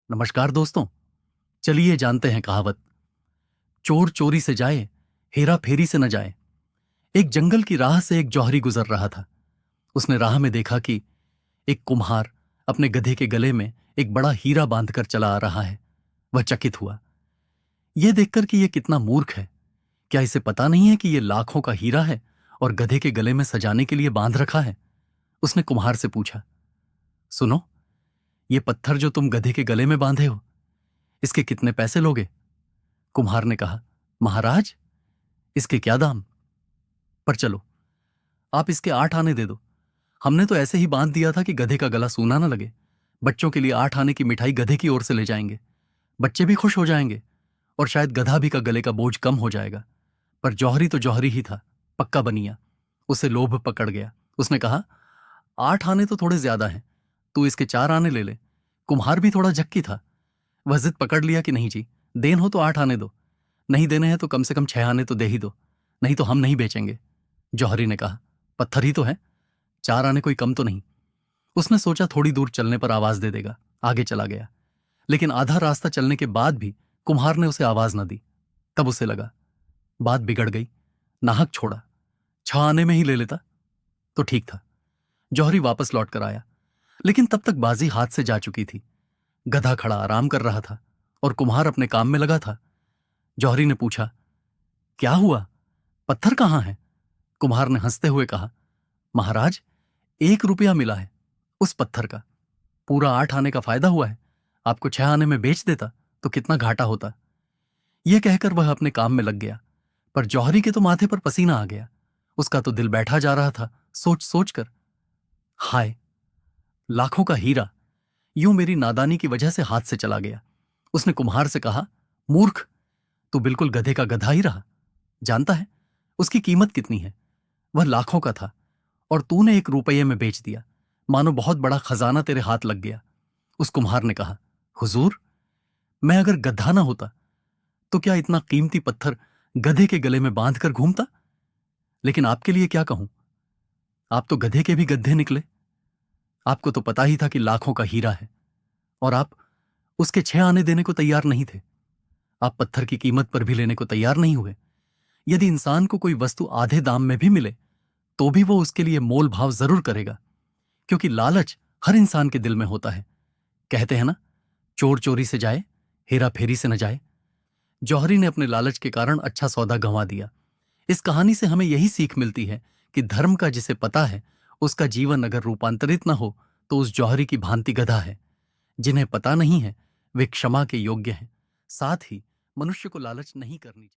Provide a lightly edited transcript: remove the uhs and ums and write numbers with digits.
नमस्कार दोस्तों। चलिए जानते हैं कहावत। चोर चोरी से जाए, हेरा फेरी से न जाए। एक जंगल की राह से एक जौहरी गुजर रहा था। उसने राह में देखा कि एक कुम्हार अपने गधे के गले में एक बड़ा हीरा बांधकर चला आ रहा है। वह चकित हुआ, यह देखकर कि यह कितना मूर्ख है। क्या इसे पता नहीं है कि यह लाखों का हीरा है और गधे के गले में सजाने के लिए बांध रखा है। उसने कुम्हार से पूछा, सुनो, ये पत्थर जो तुम गधे के गले में बांधे हो, इसके कितने पैसे लोगे? कुम्हार ने कहा, महाराज, इसके क्या दाम? पर चलो, आप इसके 8 आने दे दो। हमने तो ऐसे ही बांध दिया था कि गधे का गला सूना ना लगे। बच्चों के लिए 8 आने की मिठाई गधे की ओर से ले जाएंगे। बच्चे भी खुश हो जाएंगे और शायद गधा भी का गले का बोझ कम हो जाएगा। पर जौहरी तो जौहरी ही था, पक्का बनिया। उसे लोभ पकड़ गया। उसने कहा, 8 आने तो थोड़े ज्यादा हैं, तू इसके 4 आने ले ले। कुम्हार भी थोड़ा झक्की था। वह जिद पकड़ लिया कि नहीं जी, देन हो तो 8 आने दो, नहीं देने हैं तो कम से कम 6 आने तो दे ही दो, नहीं तो हम नहीं बेचेंगे। जौहरी ने कहा, पत्थर ही तो है, 4 आने कोई कम तो नहीं। उसने सोचा थोड़ी दूर चलने पर आवाज दे देगा, आगे चला गया। लेकिन आधा रास्ता चलने के बाद भी कुम्हार ने उसे आवाज न दी। तब उसे लगा, बात बिगड़ गई। नाहक छोड़ा, 6 आने में ही ले लेता तो ठीक था। जौहरी वापस लौट कर आया, लेकिन तब तक बाजी हाथ से जा चुकी थी। गधा खड़ा आराम कर रहा था और कुम्हार अपने काम में लगा था। जौहरी ने पूछा, क्या हुआ, पत्थर कहाँ है? कुम्हार ने हंसते हुए कहा, महाराज, 1 रुपया मिला है उस पत्थर का। पूरा 8 आने का फायदा हुआ है। आपको 6 आने में बेच देता तो कितना घाटा होता। यह कहकर वह अपने काम में लग गया। पर जौहरी के तो माथे पर पसीना आ गया। उसका तो दिल बैठा जा रहा था सोच सोच कर। हाय, लाखों का हीरा यूं मेरी नादानी की वजह से हाथ से चला गया। उसने कुम्हार से कहा, मूर्ख, तू बिल्कुल गधे का गधा ही रहा। जानता है उसकी कीमत कितनी है? वह लाखों का था और तूने 1 रुपये में बेच दिया, मानो बहुत बड़ा खजाना तेरे हाथ लग गया। उस कुम्हार ने कहा, हुजूर, मैं अगर गधा ना होता तो क्या इतना कीमती पत्थर गधे के गले में बांध कर घूमता? लेकिन आपके लिए क्या कहूं, आप तो गधे के भी गड्ढे निकले। आपको तो पता ही था कि लाखों का हीरा है और आप उसके 6 आने देने को तैयार नहीं थे। आप पत्थर की कीमत पर भी लेने को तैयार नहीं हुए। यदि इंसान को कोई वस्तु आधे दाम में भी मिले तो भी वो उसके लिए मोल भाव जरूर करेगा, क्योंकि लालच हर इंसान के दिल में होता है। कहते हैं ना, चोर चोरी से जाए, हेरा फेरी से न जाए। जौहरी ने अपने लालच के कारण अच्छा सौदा गंवा दिया। इस कहानी से हमें यही सीख मिलती है कि धर्म का जिसे पता है उसका जीवन अगर रूपांतरित न हो तो उस जौहरी की भांति गधा है। जिन्हें पता नहीं है वे क्षमा के योग्य हैं। साथ ही मनुष्य को लालच नहीं करनी चाहिए।